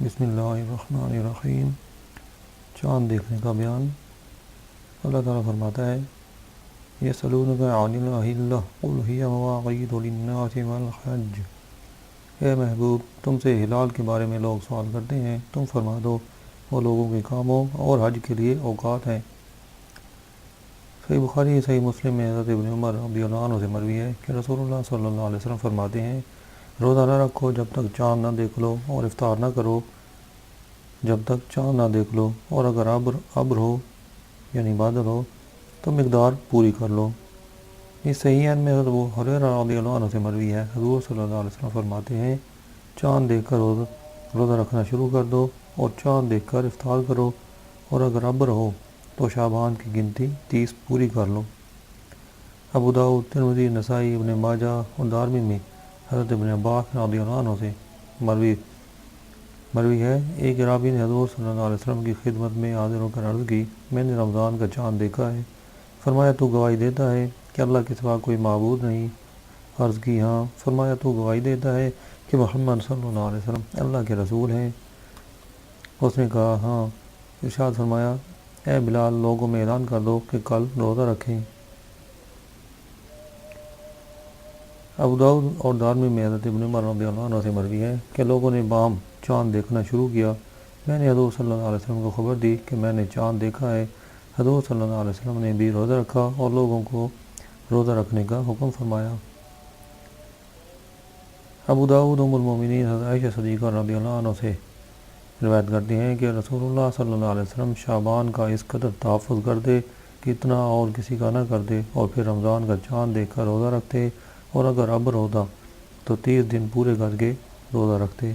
بسم اللہ الرحمن الرحیم۔ چاند دیکھنے کا بیان۔ اللہ تعالیٰ فرماتا ہے یسألونک عن الأہلہ قل ہی مواقیت للناس والحج۔ اے محبوب، تم سے ہلال کے بارے میں لوگ سوال کرتے ہیں، تم فرما دو وہ لوگوں کے کاموں اور حج کے لیے اوقات ہیں۔ صحیح بخاری صحیح مسلم میں حضرت ابن عمر رضی اللہ عنہ سے مروی ہے کہ رسول اللہ صلی اللہ علیہ وسلم فرماتے ہیں روزہ نہ رکھو جب تک چاند نہ دیکھ لو، اور افطار نہ کرو جب تک چاند نہ دیکھ لو، اور اگر ابر ہو یعنی بادل ہو تو مقدار پوری کر لو۔ اس صحیحین میں حضرت ابو ہریرہ رضی اللہ عنہ سے مروی ہے حضور صلی اللہ علیہ وسلم فرماتے ہیں چاند دیکھ کر روزہ رکھنا شروع کر دو، اور چاند دیکھ کر افطار کرو، اور اگر ابر ہو تو شعبان کی گنتی 30 پوری کر لو۔ ابو داؤد، ترمذی، نسائی، ابن ماجہ اور دارمی میں حضرت ابن عباس رضی اللہ عنہ سے مروی ہے ایک عرابی نے حضور صلی اللہ علیہ وسلم کی خدمت میں حاضر ہو کر عرض کی میں نے رمضان کا چاند دیکھا ہے۔ فرمایا تو گواہی دیتا ہے کہ اللہ کے سوا کوئی معبود نہیں؟ عرض کی ہاں۔ فرمایا تو گواہی دیتا ہے کہ محمد صلی اللہ علیہ وسلم اللہ کے رسول ہیں؟ اس نے کہا ہاں۔ ارشاد فرمایا اے بلال، لوگوں میں اعلان کر دو کہ کل روزہ رکھیں۔ ابو داؤد اور دارمی میں حضرت ابن عمر رضی اللہ عنہ سے مروی ہے کہ لوگوں نے بام چاند دیکھنا شروع کیا، میں نے حضور صلی اللہ علیہ وسلم کو خبر دی کہ میں نے چاند دیکھا ہے۔ حضور صلی اللہ علیہ وسلم نے بھی روزہ رکھا اور لوگوں کو روزہ رکھنے کا حکم فرمایا۔ ابو داؤد ام المومنین حضرت عائشہ صدیقہ رضی اللہ عنہ سے روایت کرتے ہیں کہ رسول اللہ صلی اللہ علیہ وسلم شعبان کا اس قدر تحفظ کرتے کہ اتنا اور کسی کا نہ کرتے، اور پھر رمضان کا چاند دیکھ کر روزہ رکھتے، اور اگر ابر ہوتا تو 30 دن پورے کر کے روزہ رکھتے۔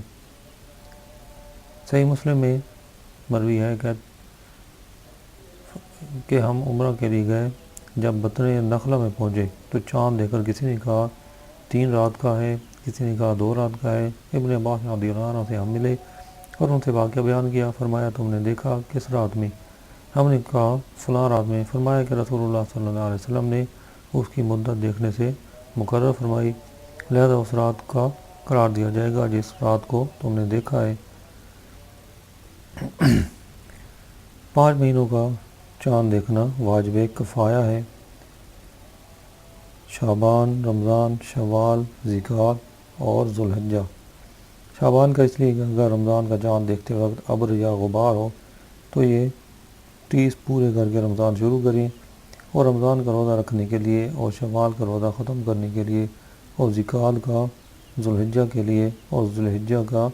صحیح مسلم میں مروی ہے کہ ہم عمرہ کے لیے گئے، جب بطن نخلہ میں پہنچے تو چاند دیکھ کر کسی نے کہا 3 رات کا ہے، کسی نے کہا 2 رات کا ہے۔ ابن عباس رضی اللہ عنہ سے ہم ملے اور ان سے واقعہ بیان کیا۔ فرمایا تم نے دیکھا کس رات میں؟ ہم نے کہا فلاں رات میں۔ فرمایا کہ رسول اللہ صلی اللہ علیہ وسلم نے اس کی مدت دیکھنے سے مقرر فرمائی، لہذا اس رات کا قرار دیا جائے گا جس رات کو تم نے دیکھا ہے۔ 5 مہینوں کا چاند دیکھنا واجب کفایہ ہے۔ شعبان، رمضان، شوال، ذوالقعدہ اور ذوالحجہ۔ شعبان کا اس لیے کہ اگر رمضان کا چاند دیکھتے وقت ابر یا غبار ہو تو یہ 30 پورے کر کے رمضان شروع کریں، اور رمضان کا روزہ رکھنے کے لیے، اور شوال کا روزہ ختم کرنے کے لیے، اور ذوالقعدہ کا ذوالحجہ کے لیے، اور ذوالحجہ کا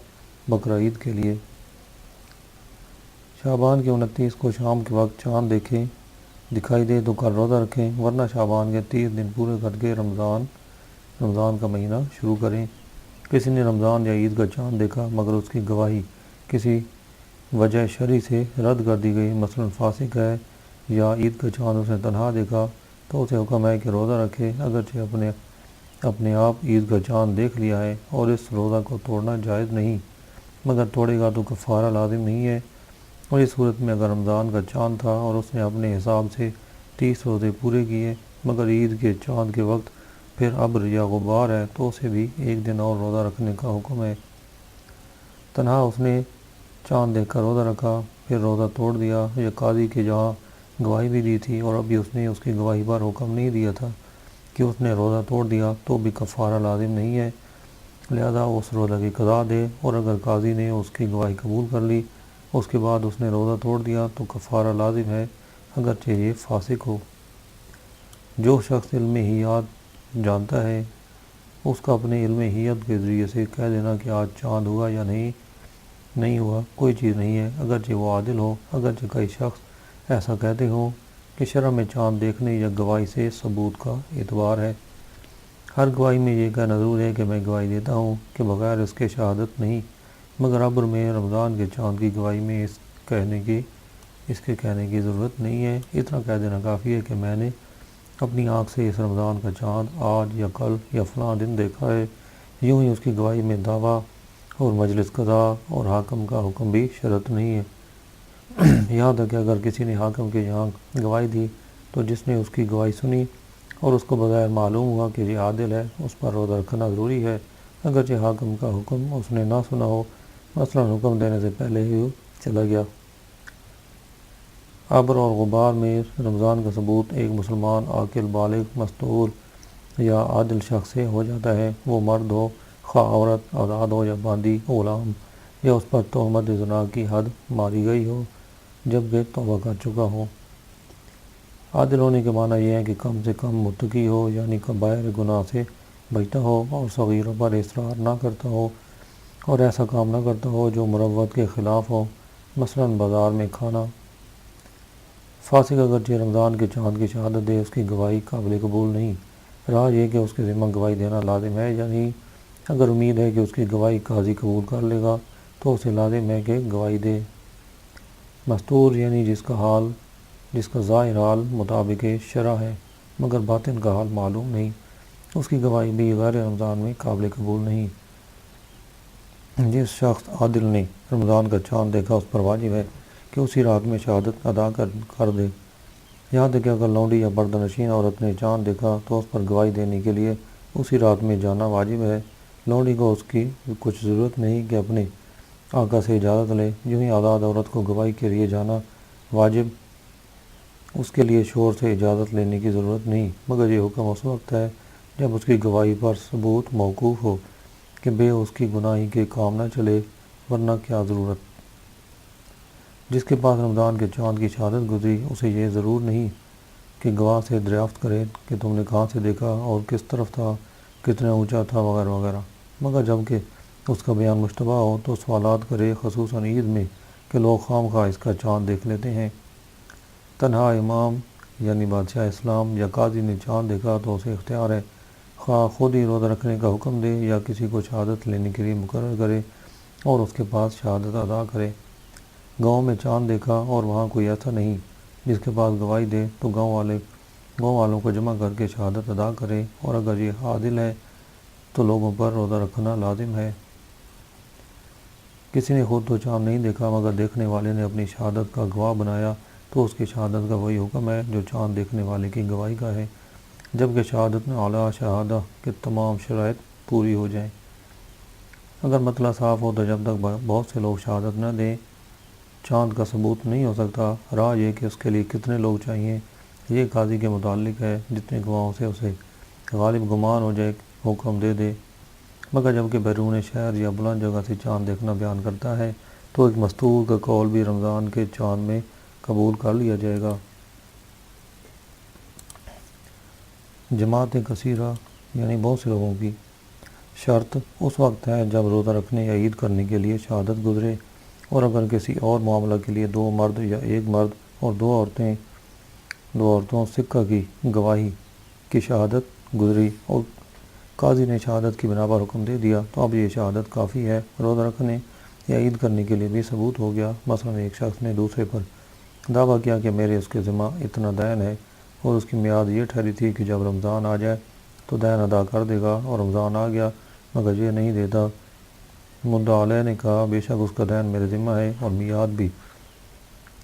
بقرہ عید کے لیے۔ شعبان کے 29 کو شام کے وقت چاند دکھائی دے تو کل روزہ رکھیں، ورنہ شعبان کے 30 دن پورے کر کے رمضان کا مہینہ شروع کریں۔ کسی نے رمضان یا عید کا چاند دیکھا مگر اس کی گواہی کسی وجہ شرعی سے رد کر دی گئی، مثلا فاسق ہے، یا عید کا چاند اس نے تنہا دیکھا، تو اسے حکم ہے کہ روزہ رکھے، اگرچہ اپنے آپ عید کا چاند دیکھ لیا ہے، اور اس روزہ کو توڑنا جائز نہیں، مگر توڑے گا تو کفارہ لازم نہیں ہے۔ اور اس صورت میں اگر رمضان کا چاند تھا اور اس نے اپنے حساب سے 30 روزے پورے کیے، مگر عید کے چاند کے وقت پھر ابر یا غبار ہے تو اسے بھی 1 دن اور روزہ رکھنے کا حکم ہے۔ تنہا اس نے چاند دیکھ کر روزہ رکھا، پھر روزہ توڑ دیا، یا قاضی کے جہاں گواہی بھی دی تھی اور ابھی اس نے اس کی گواہی پر حکم نہیں دیا تھا کہ اس نے روزہ توڑ دیا، تو بھی کفارہ لازم نہیں ہے، لہذا اس روزہ کی قضا دے، اور اگر قاضی نے اس کی گواہی قبول کر لی اس کے بعد اس نے روزہ توڑ دیا تو کفارہ لازم ہے، اگرچہ یہ فاسق ہو۔ جو شخص علم حیات جانتا ہے اس کا اپنے علم حیات کے ذریعے سے کہہ دینا کہ آج چاند ہوا یا نہیں ہوا کوئی چیز نہیں ہے، اگرچہ وہ عادل ہو۔ اگرچہ کئی شخص ایسا کہتے ہوں کہ شرع میں چاند دیکھنے یا گواہی سے ثبوت کا اعتبار ہے، ہر گواہی میں یہ کہنا ضرور ہے کہ میں گواہی دیتا ہوں کہ بغیر اس کے شہادت نہیں، مگر ابر میں رمضان کے چاند کی گواہی میں اس کے کہنے کی ضرورت نہیں ہے، اتنا کہہ دینا کافی ہے کہ میں نے اپنی آنکھ سے اس رمضان کا چاند آج یا کل یا فلاں دن دیکھا ہے۔ یوں ہی اس کی گواہی میں دعویٰ اور مجلس قضا اور حاکم کا حکم بھی شرط نہیں ہے۔ یہاں تک کہ اگر کسی نے حاکم کے یہاں گواہی دی تو جس نے اس کی گواہی سنی اور اس کو بغیر معلوم ہوا کہ یہ عادل ہے، اس پر روزہ رکھنا ضروری ہے، اگرچہ حاکم کا حکم اس نے نہ سنا ہو، مثلا حکم دینے سے پہلے ہی وہ چلا گیا۔ ابر اور غبار میں رمضان کا ثبوت ایک مسلمان عاقل بالغ مستور یا عادل شخص سے ہو جاتا ہے، وہ مرد ہو خواہ عورت، آزاد ہو یا باندی غلام، یا اس پر تہمت زنا کی حد ماری گئی ہو جبکہ توبہ کر چکا ہو۔ عادل ہونے کے معنی یہ ہے کہ کم سے کم متقی ہو، یعنی کبائر گناہ سے بچتا ہو اور صغیروں پر اصرار نہ کرتا ہو اور ایسا کام نہ کرتا ہو جو مروت کے خلاف ہو، مثلا بازار میں کھانا۔ فاسق اگرچہ رمضان کے چاند کی شہادت دے، اس کی گواہی قابل قبول نہیں۔ راز یہ کہ اس کے ذمہ گواہی دینا لازم ہے یا نہیں۔ اگر امید ہے کہ اس کی گواہی قاضی قبول کر لے گا تو اسے لازم ہے کہ گواہی دے۔ مستور یعنی جس کا ظاہر حال مطابق شرع ہے مگر باطن کا حال معلوم نہیں، اس کی گواہی بھی غیر رمضان میں قابل قبول نہیں۔ جس شخص عادل نے رمضان کا چاند دیکھا اس پر واجب ہے کہ اسی رات میں شہادت ادا کر دے۔ یہاں تک کہ اگر لونڈی یا پردہ نشین عورت نے چاند دیکھا تو اس پر گواہی دینے کے لیے اسی رات میں جانا واجب ہے۔ لونڈی کو اس کی کچھ ضرورت نہیں کہ اپنے آقا سے اجازت لے، یوں ہی آزاد عورت کو گواہی کے لیے جانا واجب، اس کے لیے شوہر سے اجازت لینے کی ضرورت نہیں، مگر یہ حکم اس وقت ہے جب اس کی گواہی پر ثبوت موقوف ہو کہ بے اس کی گناہی کے کام نہ چلے، ورنہ کیا ضرورت۔ جس کے پاس رمضان کے چاند کی شہادت گزری اسے یہ ضرور نہیں کہ گواہ سے دریافت کرے کہ تم نے کہاں سے دیکھا اور کس طرف تھا، کتنا اونچا تھا وغیرہ وغیرہ، مگر جب کہ اس کا بیان مشتبہ ہو تو سوالات کرے، خصوصاً عید میں کہ لوگ خام خواہ اس کا چاند دیکھ لیتے ہیں۔ تنہا امام یعنی بادشاہ اسلام یا قاضی نے چاند دیکھا تو اسے اختیار ہے، خواہ خود ہی روزہ رکھنے کا حکم دے یا کسی کو شہادت لینے کے لیے مقرر کرے اور اس کے پاس شہادت ادا کرے۔ گاؤں میں چاند دیکھا اور وہاں کوئی ایسا نہیں جس کے پاس گواہی دے تو گاؤں والوں کو جمع کر کے شہادت ادا کرے، اور اگر یہ عادل ہے تو لوگوں پر روزہ رکھنا لازم ہے۔ کسی نے خود تو چاند نہیں دیکھا مگر دیکھنے والے نے اپنی شہادت کا گواہ بنایا تو اس کی شہادت کا وہی حکم ہے جو چاند دیکھنے والے کی گواہی کا ہے، جبکہ شہادت میں اعلیٰ شہادہ کے تمام شرائط پوری ہو جائیں۔ اگر مطلع صاف ہو تو جب تک بہت سے لوگ شہادت نہ دیں چاند کا ثبوت نہیں ہو سکتا۔ راز یہ کہ اس کے لیے کتنے لوگ چاہیے یہ قاضی کے متعلق ہے، جتنے گواہوں سے اسے غالب گمان ہو جائے حکم دے دے، مگر جب کہ بیرون شہر یا بلند جگہ سے چاند دیکھنا بیان کرتا ہے تو ایک مستور کا قول بھی رمضان کے چاند میں قبول کر لیا جائے گا۔ جماعت کثیرہ یعنی بہت سے لوگوں کی شرط اس وقت ہے جب روزہ رکھنے یا عید کرنے کے لیے شہادت گزرے، اور اگر کسی اور معاملہ کے لیے دو مرد یا ایک مرد اور دو عورتوں سکہ کی گواہی کی شہادت گزری اور قاضی نے شہادت کی بنا پر حکم دے دیا تو اب یہ شہادت کافی ہے۔ روزہ رکھنے یا عید کرنے کے لیے بھی ثبوت ہو گیا۔ مثلا ایک شخص نے دوسرے پر دعویٰ کیا کہ میرے اس کے ذمہ اتنا دین ہے اور اس کی میعاد یہ ٹھہری تھی کہ جب رمضان آ جائے تو دین ادا کر دے گا، اور رمضان آ گیا مگر یہ نہیں دیتا۔ مدعا علیہ نے کہا بے شک اس کا دین میرے ذمہ ہے اور میعاد بھی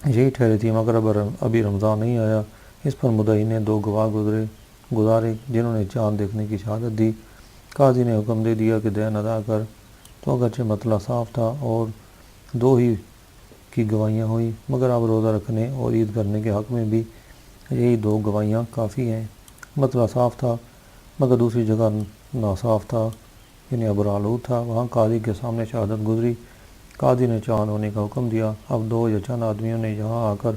یہی ٹھہری تھی مگر ابھی رمضان نہیں آیا۔ اس پر مدعی نے دو گواہ گزارے جنہوں نے چاند دیکھنے کی شہادت دی۔ قاضی نے حکم دے دیا کہ دین ادا کر، تو اگرچہ مطلع صاف تھا اور دو ہی کی گواہیاں ہوئیں مگر اب روزہ رکھنے اور عید کرنے کے حق میں بھی یہی دو گواہیاں کافی ہیں۔ مطلع صاف تھا مگر دوسری جگہ ناصاف تھا، یعنی ابرآلود تھا، وہاں قاضی کے سامنے شہادت گزری۔ قاضی نے چاند ہونے کا حکم دیا۔ اب دو یا چند آدمیوں نے یہاں آ کر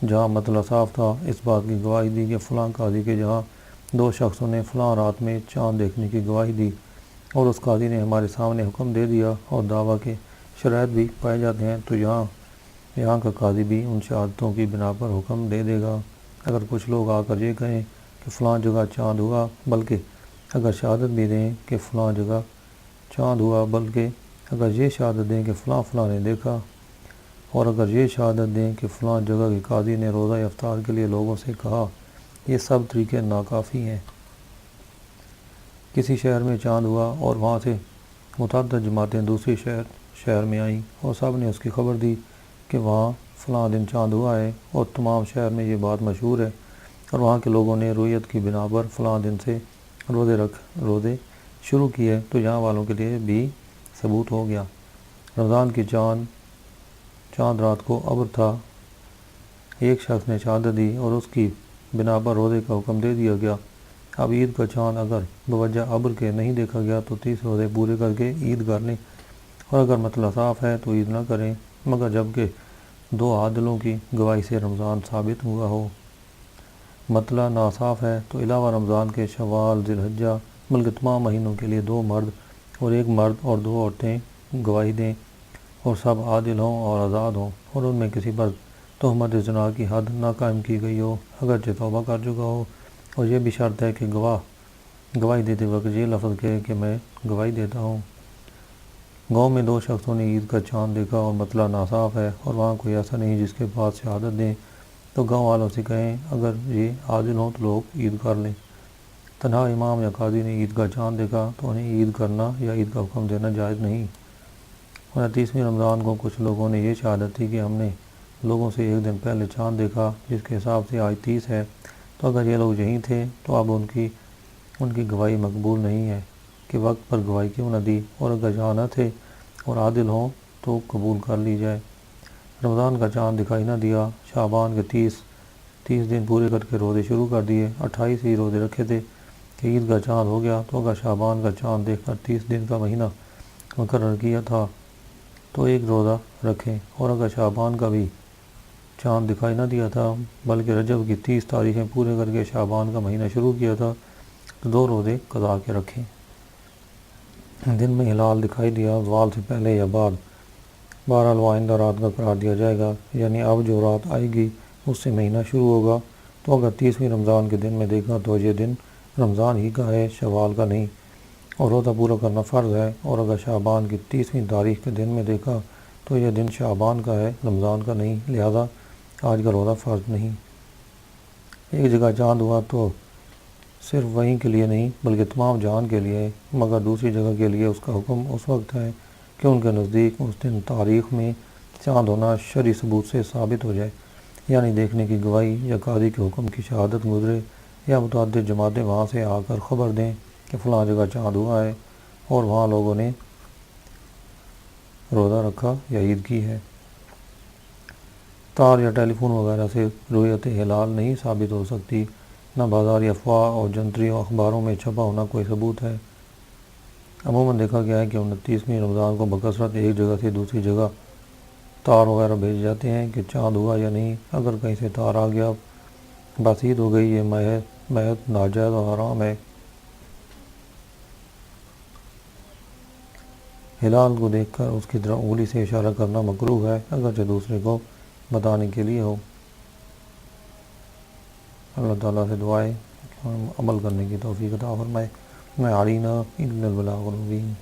جہاں مطلع صاف تھا اس بات کی گواہی دی کہ فلاں قاضی کے جہاں دو شخصوں نے فلاں رات میں چاند دیکھنے کی گواہی دی اور اس قاضی نے ہمارے سامنے حکم دے دیا اور دعویٰ کے شرائط بھی پائے جاتے ہیں، تو یہاں کا قاضی بھی ان شہادتوں کی بنا پر حکم دے دے گا۔ اگر کچھ لوگ آ کر یہ کہیں کہ فلاں جگہ چاند ہوا، بلکہ اگر شہادت بھی دیں کہ فلاں جگہ چاند ہوا، بلکہ اگر یہ شہادت دیں کہ فلاں نے دیکھا، اور اگر یہ شہادت دیں کہ فلاں جگہ کے قاضی نے روزہ افطار کے لیے لوگوں سے کہا، یہ سب طریقے ناکافی ہیں۔ کسی شہر میں چاند ہوا اور وہاں سے متعدد جماعتیں دوسری شہر میں آئیں اور سب نے اس کی خبر دی کہ وہاں فلاں دن چاند ہوا ہے اور تمام شہر میں یہ بات مشہور ہے، اور وہاں کے لوگوں نے رویت کی بنا پر فلاں دن سے روزے شروع کیے، تو یہاں والوں کے لیے بھی ثبوت ہو گیا۔ رمضان کی چاند رات کو ابر تھا، ایک شخص نے شہادت دی اور اس کی بنا پر روزے کا حکم دے دیا گیا۔ اب عید کا چاند اگر بوجہ ابر کے نہیں دیکھا گیا تو 30 روزے پورے کر کے عید کر لیں، اور اگر مسئلہ صاف ہے تو عید نہ کریں، مگر جبکہ 2 عادلوں کی گواہی سے رمضان ثابت ہوا ہو۔ مسئلہ ناصاف ہے تو علاوہ رمضان کے شوال، ذی الحجہ بلکہ تمام مہینوں کے لیے 2 مرد اور 1 مرد اور 2 عورتیں گواہی دیں، اور سب عادل ہوں اور آزاد ہوں، اور ان میں کسی پر تہمت زنا کی حد نہ قائم کی گئی ہو، اگرچہ توبہ کر چکا ہو، اور یہ بھی شرط ہے کہ گواہی دیتے وقت یہ لفظ کہے کہ میں گواہی دیتا ہوں۔ گاؤں میں 2 شخصوں نے عید کا چاند دیکھا اور مسئلہ ناصاف ہے اور وہاں کوئی ایسا نہیں جس کے پاس شہادت دیں، تو گاؤں والوں سے کہیں اگر یہ عادل ہوں تو لوگ عید کر لیں۔ تنہا امام یا قاضی نے عید کا چاند دیکھا تو انہیں عید کرنا یا عید کا حکم دینا جائز نہیں۔ 29ویں رمضان کو کچھ لوگوں نے یہ شہادت دی کہ ہم نے لوگوں سے 1 دن پہلے چاند دیکھا، جس کے حساب سے آج 30 ہے، تو اگر یہ لوگ یہیں تھے تو اب ان کی گواہی مقبول نہیں ہے کہ وقت پر گواہی کیوں نہ دی، اور اگر یہاں نہ تھے اور عادل ہوں تو قبول کر لی جائے۔ رمضان کا چاند دکھائی نہ دیا، شعبان کے 30 دن پورے کر کے روزے شروع کر دیے، 28 ہی روزے رکھے تھے کہ عید کا چاند ہو گیا، تو اگر شعبان کا چاند دیکھ کر 30 دن کا مہینہ مقرر کیا تھا تو 1 روزہ رکھیں، اور اگر شعبان کا بھی چاند دکھائی نہ دیا تھا بلکہ رجب کی 30 تاریخیں پورے کر کے شعبان کا مہینہ شروع کیا تھا تو 2 روزے قضا کے رکھیں۔ دن میں ہلال دکھائی دیا زوال سے پہلے یا بعد، بہرحال وہ آئندہ رات کا قرار دیا جائے گا، یعنی اب جو رات آئے گی اس سے مہینہ شروع ہوگا، تو اگر 30ویں رمضان کے دن میں دیکھا تو یہ دن رمضان ہی کا ہے، شوال کا نہیں، اور روزہ پورا کرنا فرض ہے، اور اگر شعبان کی 30ویں تاریخ کے دن میں دیکھا تو یہ دن شعبان کا ہے، رمضان کا نہیں، لہذا آج کا روزہ فرض نہیں۔ ایک جگہ چاند ہوا تو صرف وہیں کے لیے نہیں بلکہ تمام جہان کے لیے، مگر دوسری جگہ کے لیے اس کا حکم اس وقت ہے کہ ان کے نزدیک اس دن تاریخ میں چاند ہونا شرعی ثبوت سے ثابت ہو جائے، یعنی دیکھنے کی گواہی یا قاضی کے حکم کی شہادت گزرے، یا متعدد جماعتیں وہاں سے آ کر خبر دیں کہ فلاں جگہ چاند ہوا ہے اور وہاں لوگوں نے روزہ رکھا یا عید کی ہے۔ تار یا ٹیلی فون وغیرہ سے رؤیت ہلال نہیں ثابت ہو سکتی، نہ بازاری افواہ اور جنتری و اخباروں میں چھپا ہونا کوئی ثبوت ہے۔ عموماً دیکھا گیا ہے کہ 29ویں رمضان کو بکثرت ایک جگہ سے دوسری جگہ تار وغیرہ بھیج جاتے ہیں کہ چاند ہوا یا نہیں، اگر کہیں سے تار آ گیا بس عید ہو گئی، یہ محض ناجائز اور حرام ہے۔ ہلال کو دیکھ کر اس کی طرف انگلی سے اشارہ کرنا مکروہ ہے، اگرچہ دوسرے کو بتانے کے لیے ہو۔ اللہ تعالیٰ سے دعائیں عمل کرنے کی توفیق عطا فرمائے۔ میں علینا الا البلاغ المبین۔